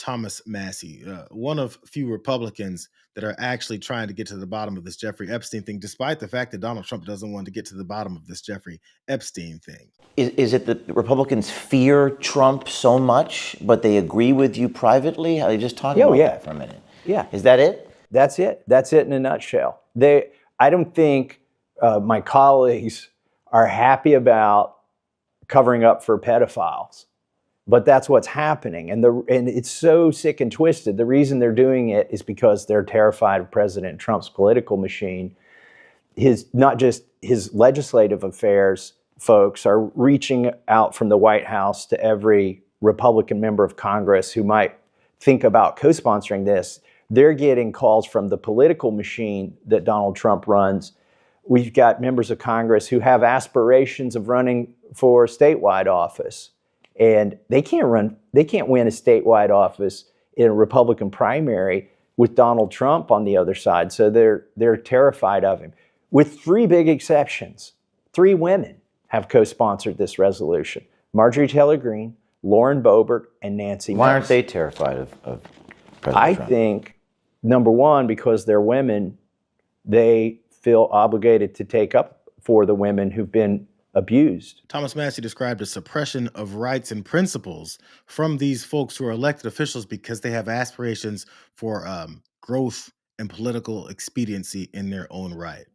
Thomas Massie, one of few Republicans that are actually trying to get to the bottom of this Jeffrey Epstein thing, despite the fact that Donald Trump doesn't want to get to the bottom of this Jeffrey Epstein thing. Is it that the Republicans fear Trump so much, but they agree with you privately? I just talk about that for a minute. Yeah. Is that it? That's it. That's it in a nutshell. I don't think my colleagues are happy about covering up for pedophiles, but that's what's happening. And it's so sick and twisted. The reason they're doing it is because they're terrified of President Trump's political machine. Not just his legislative affairs folks are reaching out from the White House to every Republican member of Congress who might think about co-sponsoring this. They're getting calls from the political machine that Donald Trump runs. We've got members of Congress who have aspirations of running for statewide office, and they can't win a statewide office in a Republican primary with Donald Trump on the other side. So they're terrified of him. With three big exceptions, 3 women have co-sponsored this resolution: Marjorie Taylor Greene, Lauren Boebert, and Nancy Why Mace. aren't they terrified of President I Trump? think, number one, because they're women, they feel obligated to take up for the women who've been abused. Thomas Massie described a suppression of rights and principles from these folks who are elected officials because they have aspirations for growth and political expediency in their own right.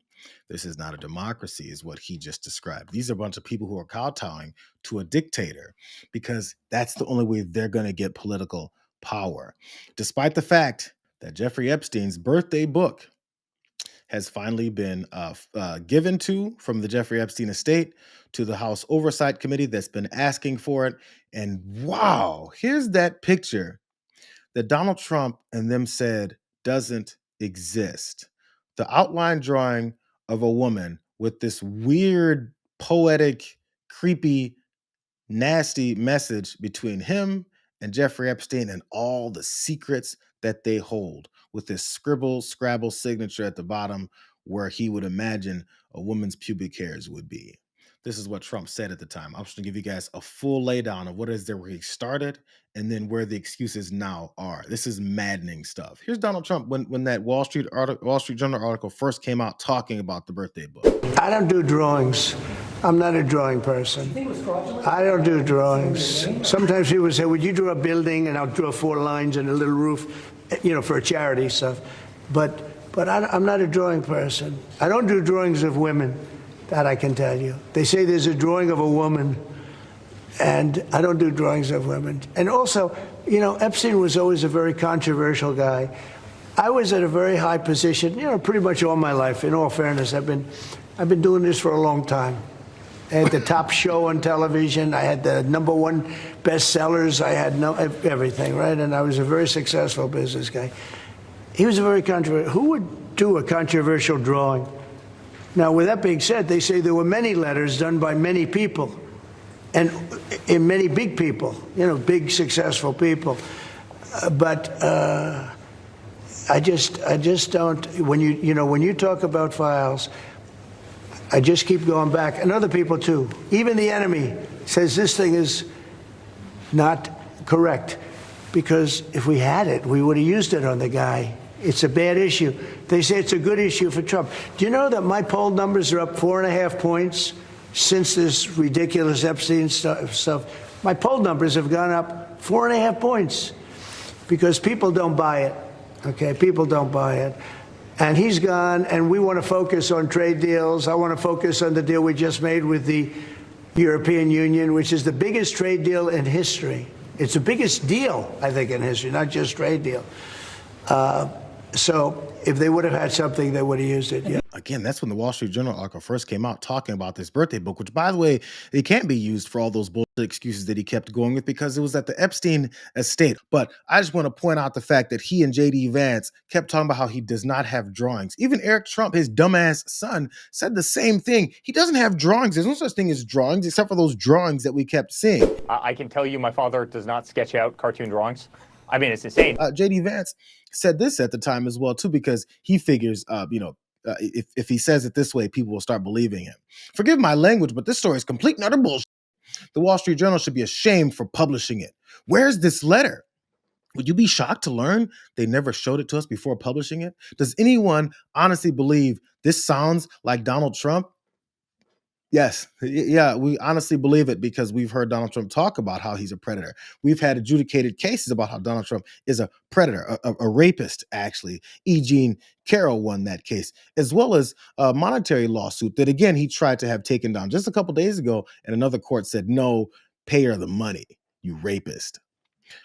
This is not a democracy, is what he just described. These are a bunch of people who are kowtowing to a dictator because that's the only way they're going to get political power. Despite the fact that Jeffrey Epstein's birthday book has finally been given to from the Jeffrey Epstein estate to the House Oversight Committee that's been asking for it. And wow, here's that picture that Donald Trump and them said doesn't exist. The outline drawing of a woman with this weird, poetic, creepy, nasty message between him and Jeffrey Epstein and all the secrets that they hold, with this scribble, scrabble signature at the bottom where he would imagine a woman's pubic hairs would be. This is what Trump said at the time. I'm just gonna give you guys a full laydown of what it is there where he started and then where the excuses now are. This is maddening stuff. Here's Donald Trump when that Wall Street Journal article first came out talking about the birthday book. I don't do drawings. I'm not a drawing person. I don't do drawings. Sometimes people say, would you draw a building? And I'll draw 4 lines and a little roof, for a charity stuff. But I'm not a drawing person. I don't do drawings of women, that I can tell you. They say there's a drawing of a woman, and I don't do drawings of women. And also, Epstein was always a very controversial guy. I was at a very high position, pretty much all my life. In all fairness, I've been doing this for a long time. I had the top show on television. I had the #1 bestsellers. I had everything, right? And I was a very successful business guy. He was a very controversial. Who would do a controversial drawing? Now, with that being said, they say there were many letters done by many people, and in many big people, big successful people. But I just don't. When you talk about files, I just keep going back, and other people too. Even the enemy says this thing is not correct, because if we had it, we would have used it on the guy. It's a bad issue. They say it's a good issue for Trump. Do you know that my poll numbers are up 4.5 points since this ridiculous Epstein stuff? My poll numbers have gone up 4.5 points because people don't buy it. Okay, people don't buy it. And he's gone, and we want to focus on trade deals. I want to focus on the deal we just made with the European Union, which is the biggest trade deal in history. It's the biggest deal, I think, in history, not just trade deal. So if they would have had something, they would have used it. Yeah. Again, that's when the Wall Street Journal article first came out talking about this birthday book, which, by the way, it can't be used for all those bullshit excuses that he kept going with because it was at the Epstein estate. But I just want to point out the fact that he and J.D. Vance kept talking about how he does not have drawings. Even Eric Trump, his dumbass son, said the same thing. He doesn't have drawings. There's no such thing as drawings except for those drawings that we kept seeing. I can tell you my father does not sketch out cartoon drawings. I mean, it's insane. J.D. Vance said this at the time as well, too, because he figures, if he says it this way, people will start believing him. Forgive my language, but this story is complete and utter bullshit. The Wall Street Journal should be ashamed for publishing it. Where's this letter? Would you be shocked to learn they never showed it to us before publishing it? Does anyone honestly believe this sounds like Donald Trump? Yes. Yeah, we honestly believe it because we've heard Donald Trump talk about how he's a predator. We've had adjudicated cases about how Donald Trump is a predator, a rapist, actually. E. Jean Carroll won that case, as well as a monetary lawsuit that, again, he tried to have taken down just a couple days ago, and another court said, no, pay her the money, you rapist.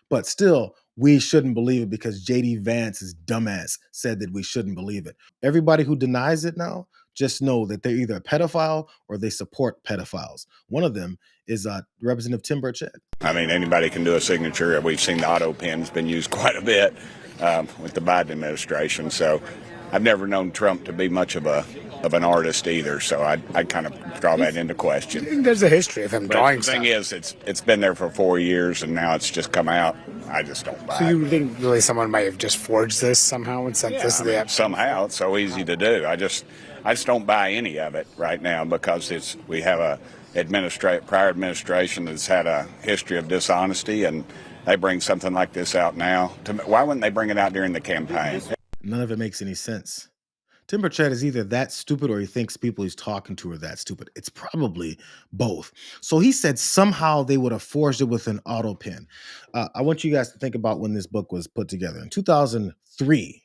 But still, we shouldn't believe it because J.D. Vance's dumbass said that we shouldn't believe it. Everybody who denies it now, just know that they're either a pedophile or they support pedophiles. One of them is Representative Tim Burchett. I mean, anybody can do a signature. We've seen the auto pen's been used quite a bit with the Biden administration. So I've never known Trump to be much of an artist either. So I kind of draw that into question. There's a history of him drawing the thing is, it's been there for 4 years and now it's just come out. I just don't buy it. So you think really someone might have just forged this somehow and sent this to the somehow it's so easy to do. I just don't buy any of it right now because we have a prior administration that's had a history of dishonesty, and they bring something like this out now. Why wouldn't they bring it out during the campaign? None of it makes any sense. Tim Burchett is either that stupid or he thinks people he's talking to are that stupid. It's probably both. So he said somehow they would have forged it with an auto pen. I want you guys to think about when this book was put together. In 2003,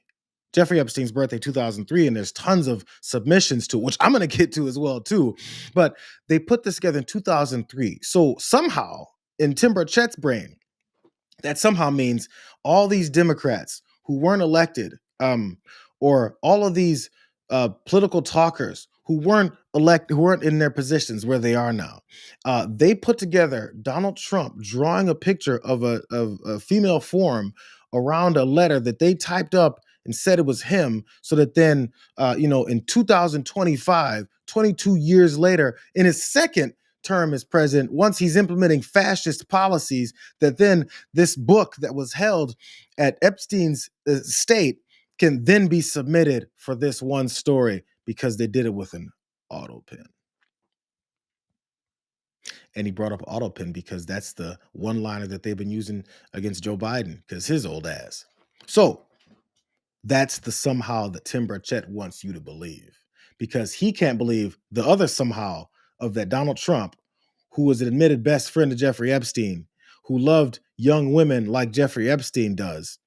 Jeffrey Epstein's birthday, 2003, and there's tons of submissions to it, which I'm going to get to as well, too. But they put this together in 2003. So somehow, in Tim Burchett's brain, that somehow means all these Democrats who weren't elected, or all of these political talkers who weren't elected, who weren't in their positions where they are now, they put together Donald Trump drawing a picture of a female form around a letter that they typed up and said it was him, so that then, in 2025, 22 years later, in his second term as president, once he's implementing fascist policies, that then this book that was held at Epstein's estate can then be submitted for this one story because they did it with an auto pen. And he brought up auto pen because that's the one-liner that they've been using against Joe Biden because his old ass. So that's the somehow that Tim Burchett wants you to believe, because he can't believe the other somehow of that Donald Trump, who was an admitted best friend of Jeffrey Epstein, who loved young women like Jeffrey Epstein does,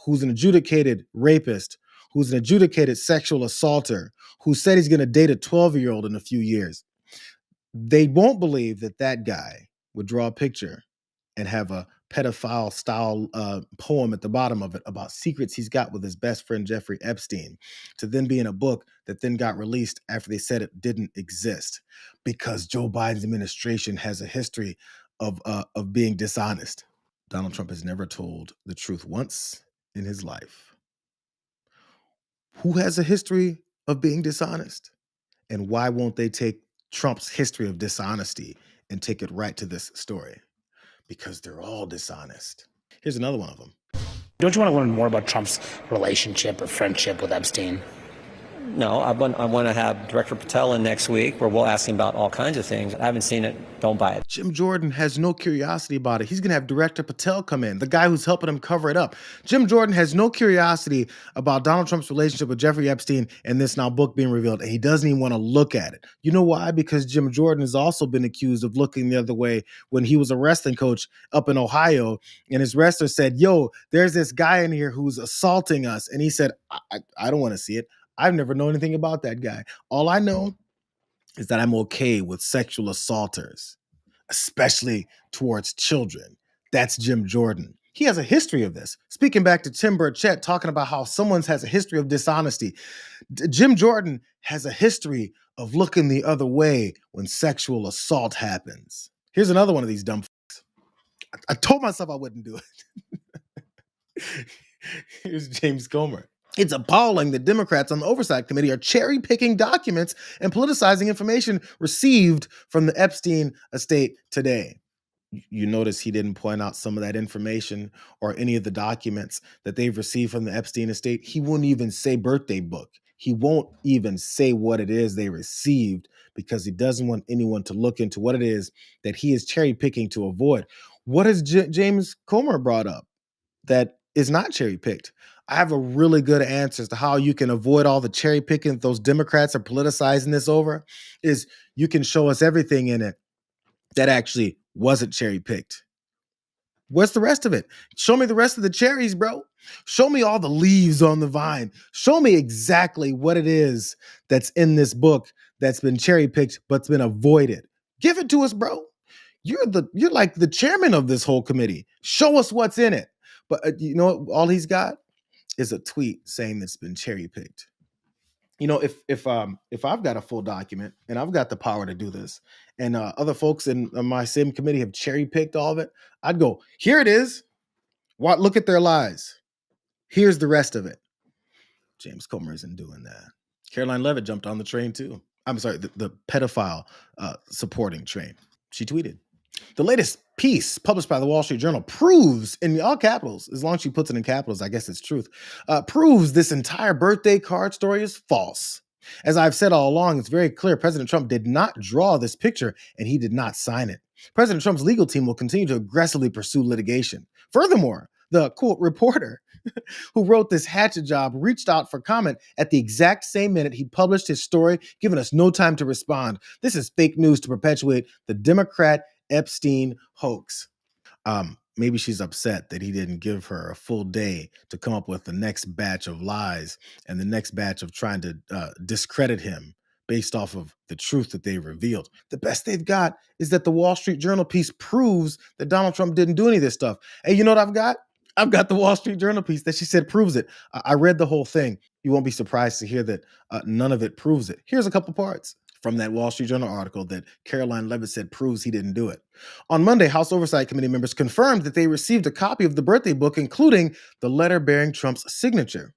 who's an adjudicated rapist, who's an adjudicated sexual assaulter, who said he's going to date a 12-year-old in a few years. They won't believe that that guy would draw a picture and have a pedophile style poem at the bottom of it about secrets he's got with his best friend Jeffrey Epstein, to then be in a book that then got released after they said it didn't exist, because Joe Biden's administration has a history of being dishonest. Donald Trump has never told the truth once in his life. Who has a history of being dishonest? And why won't they take Trump's history of dishonesty and take it right to this story? Because they're all dishonest. Here's another one of them. Don't you want to learn more about Trump's relationship or friendship with Epstein? No, I want to have Director Patel in next week where we'll ask him about all kinds of things. I haven't seen it. Don't buy it. Jim Jordan has no curiosity about it. He's going to have Director Patel come in, the guy who's helping him cover it up. Jim Jordan has no curiosity about Donald Trump's relationship with Jeffrey Epstein and this now book being revealed, and he doesn't even want to look at it. You know why? Because Jim Jordan has also been accused of looking the other way when he was a wrestling coach up in Ohio, and his wrestler said, yo, there's this guy in here who's assaulting us. And he said, I don't want to see it. I've never known anything about that guy. All I know is that I'm okay with sexual assaulters, especially towards children. That's Jim Jordan. He has a history of this. Speaking back to Tim Burchett, talking about how someone has a history of dishonesty. Jim Jordan has a history of looking the other way when sexual assault happens. Here's another one of these dumb fucks. I told myself I wouldn't do it. Here's James Comer. It's appalling that Democrats on the Oversight Committee are cherry-picking documents and politicizing information received from the Epstein estate today. You notice he didn't point out some of that information or any of the documents that they've received from the Epstein estate. He won't even say birthday book. He won't even say what it is they received because he doesn't want anyone to look into what it is that he is cherry-picking to avoid. What has James Comer brought up? that is not cherry picked. I have a really good answer as to how you can avoid all the cherry picking those Democrats are politicizing this over. Is you can show us everything in it that actually wasn't cherry picked. What's the rest of it? Show me the rest of the cherries, bro. Show me all the leaves on the vine. Show me exactly what it is that's in this book that's been cherry picked but's been avoided. Give it to us, bro. You're like the chairman of this whole committee. Show us what's in it. But you know what? All he's got is a tweet saying it's been cherry picked. You know, if I've got a full document and I've got the power to do this, and other folks in my same committee have cherry picked all of it, I'd go, here it is. What? Look at their lies. Here's the rest of it. James Comer isn't doing that. Caroline Leavitt jumped on the train too. I'm sorry, the pedophile supporting train. She tweeted, the latest piece published by the Wall Street Journal proves, in all capitals, as long as she puts it in capitals, I guess it's truth, proves this entire birthday card story is false. As I've said all along, it's very clear President Trump did not draw this picture and he did not sign it. President Trump's legal team will continue to aggressively pursue litigation. Furthermore, the quote reporter who wrote this hatchet job reached out for comment at the exact same minute he published his story, giving us no time to respond. This is fake news to perpetuate the Democrat Epstein hoax. Maybe she's upset that he didn't give her a full day to come up with the next batch of lies and the next batch of trying to discredit him based off of the truth that they revealed. The best they've got is that the Wall Street Journal piece proves that Donald Trump didn't do any of this stuff. Hey, you know what I've got? I've got the Wall Street Journal piece that she said proves it. I read the whole thing. You won't be surprised to hear that none of it proves it. Here's a couple parts from that Wall Street Journal article that Caroline Leavitt said proves he didn't do it. On Monday, House Oversight Committee members confirmed that they received a copy of the birthday book, including the letter bearing Trump's signature,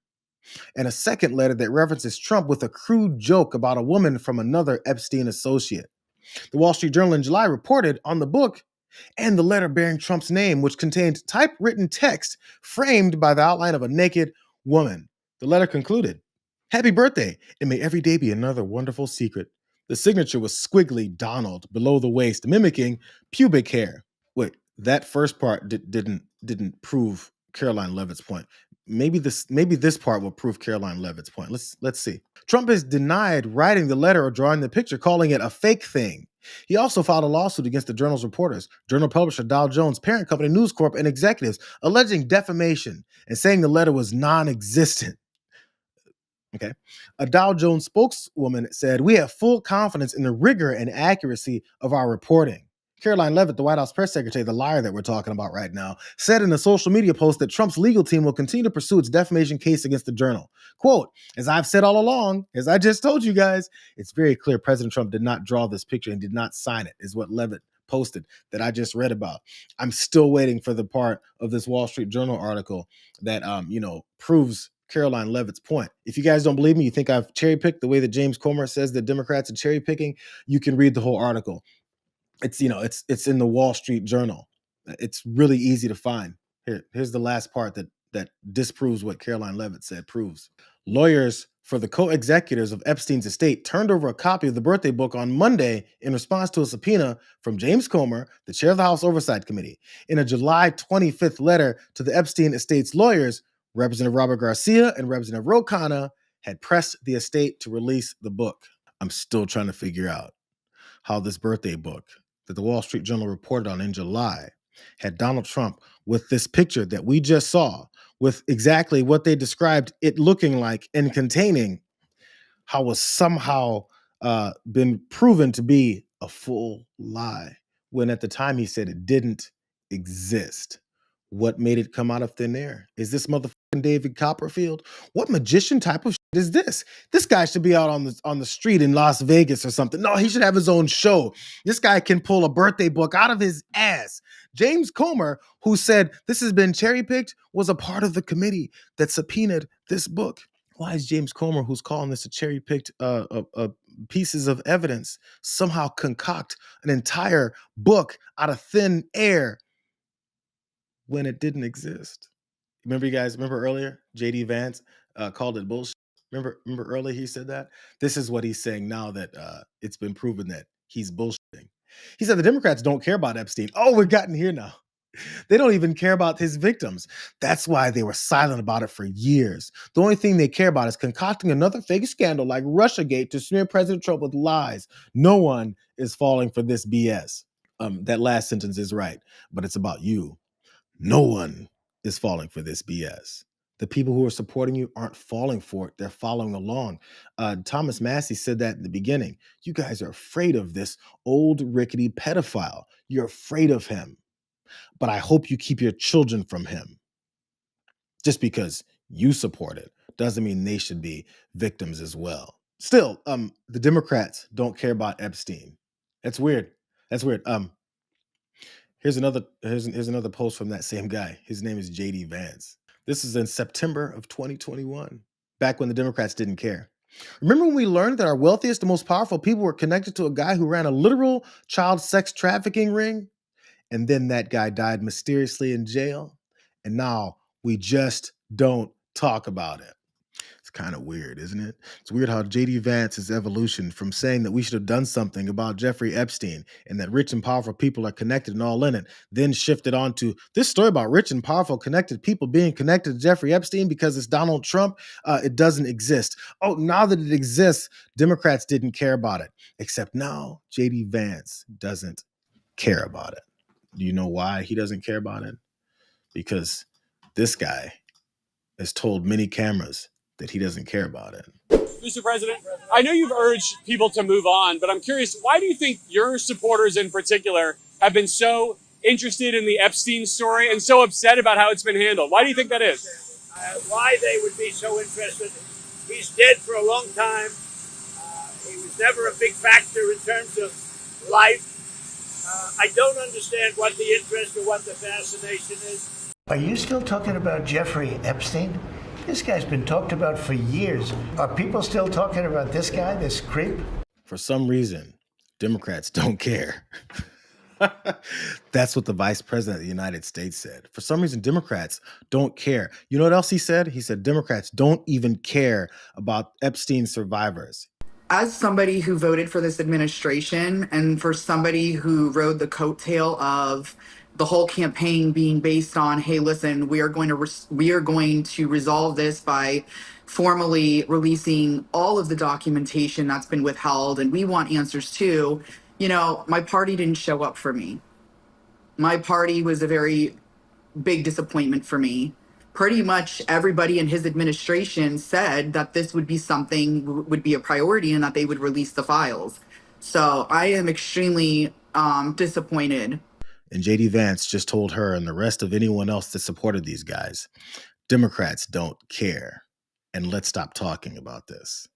and a second letter that references Trump with a crude joke about a woman from another Epstein associate. The Wall Street Journal in July reported on the book and the letter bearing Trump's name, which contained typewritten text framed by the outline of a naked woman. The letter concluded, "Happy birthday, and may every day be another wonderful secret." The signature was squiggly Donald below the waist, mimicking pubic hair. Wait, that first part didn't prove Caroline Leavitt's point. Maybe this part will prove Caroline Leavitt's point. Let's see. Trump has denied writing the letter or drawing the picture, calling it a fake thing. He also filed a lawsuit against the Journal's reporters, Journal publisher Dow Jones, parent company News Corp, and executives, alleging defamation and saying the letter was non-existent. Okay. A Dow Jones spokeswoman said, "We have full confidence in the rigor and accuracy of our reporting." Caroline Leavitt, the White House press secretary, the liar that we're talking about right now, said in a social media post that Trump's legal team will continue to pursue its defamation case against the Journal. Quote, "As I've said all along, as I just told you guys, it's very clear President Trump did not draw this picture and did not sign it," is what Leavitt posted that I just read about. I'm still waiting for the part of this Wall Street Journal article that proves Caroline Leavitt's point. If you guys don't believe me, you think I've cherry picked the way that James Comer says that Democrats are cherry picking, you can read the whole article. It's in the Wall Street Journal. It's really easy to find. Here's the last part that disproves what Caroline Leavitt said proves. Lawyers for the co-executors of Epstein's estate turned over a copy of the birthday book on Monday in response to a subpoena from James Comer, the chair of the House Oversight Committee. In a July 25th letter to the Epstein estate's lawyers, Representative Robert Garcia and Representative Ro Khanna had pressed the estate to release the book. I'm still trying to figure out how this birthday book that the Wall Street Journal reported on in July had Donald Trump with this picture that we just saw, with exactly what they described it looking like and containing, how was somehow been proven to be a full lie, when at the time he said it didn't exist. What made it come out of thin air? Is this motherfucking David Copperfield? What magician type of shit is this? This guy should be out on the street in Las Vegas or something. No, he should have his own show. This guy can pull a birthday book out of his ass. James Comer, who said this has been cherry-picked, was a part of the committee that subpoenaed this book. Why is James Comer, who's calling this a cherry-picked pieces of evidence, somehow concoct an entire book out of thin air when it didn't exist? Remember earlier, JD Vance called it bullshit. Remember earlier he said that? This is what he's saying now that it's been proven that he's bullshitting. He said the Democrats don't care about Epstein. Oh, we've gotten here now. They don't even care about his victims. That's why they were silent about it for years. The only thing they care about is concocting another fake scandal like Russiagate to smear President Trump with lies. No one is falling for this BS. That last sentence is right, but it's about you. No one is falling for this BS. The people who are supporting you aren't falling for it. They're following along. Thomas Massie said that in the beginning. You guys are afraid of this old rickety pedophile. You're afraid of him. But I hope you keep your children from him. Just because you support it doesn't mean they should be victims as well. Still, the Democrats don't care about Epstein. That's weird. That's weird. Here's another post from that same guy. His name is JD Vance. This is in September of 2021, back when the Democrats didn't care. Remember when we learned that our wealthiest and most powerful people were connected to a guy who ran a literal child sex trafficking ring? And then that guy died mysteriously in jail. And now we just don't talk about it. It's kind of weird, isn't it? It's weird how JD Vance's evolution from saying that we should have done something about Jeffrey Epstein and that rich and powerful people are connected and all in it, then shifted on to this story about rich and powerful connected people being connected to Jeffrey Epstein because it's Donald Trump. It doesn't exist. Oh, now that it exists, Democrats didn't care about it. Except now JD Vance doesn't care about it. Do you know why he doesn't care about it? Because this guy has told many cameras that he doesn't care about it. Mr. President, I know you've urged people to move on, but I'm curious, why do you think your supporters in particular have been so interested in the Epstein story and so upset about how it's been handled? Why do you think that is? Why they would be so interested. He's dead for a long time. He was never a big factor in terms of life. I don't understand what the interest or what the fascination is. Are you still talking about Jeffrey Epstein? This guy's been talked about for years. Are people still talking about this guy, this creep? For some reason, Democrats don't care. That's what the vice president of the United States said. For some reason, Democrats don't care. You know what else he said? He said Democrats don't even care about Epstein survivors. As somebody who voted for this administration and for somebody who rode the coattail of the whole campaign being based on, hey, listen, we are going to resolve this by formally releasing all of the documentation that's been withheld, and we want answers too. You know, my party didn't show up for me. My party was a very big disappointment for me. Pretty much everybody in his administration said that this would be something, would be a priority, and that they would release the files. So I am extremely disappointed. And JD Vance just told her and the rest of anyone else that supported these guys, Democrats don't care. And let's stop talking about this.